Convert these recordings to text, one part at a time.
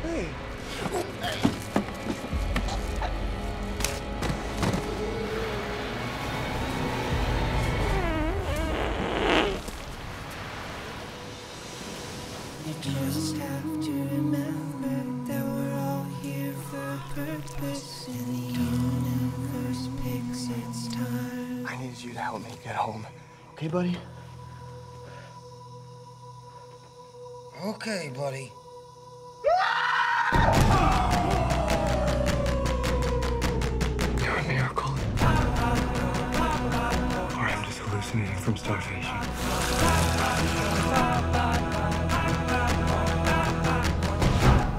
Hey. You just have to remember that we're all here for a purpose, and the universe picks its time. I need you to help me get home. Okay, buddy? Okay, buddy. You're a miracle. Or I'm just hallucinating from starvation.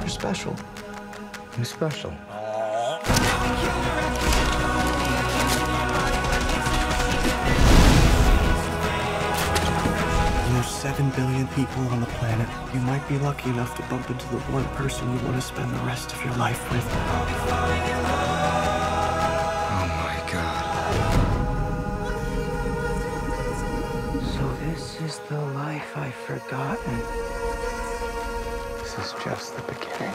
You're special. I'm special. There's 7 billion people on the planet. You might be lucky enough to bump into the one person you want to spend the rest of your life with. Oh my God. So this is the life I've forgotten. This is just the beginning.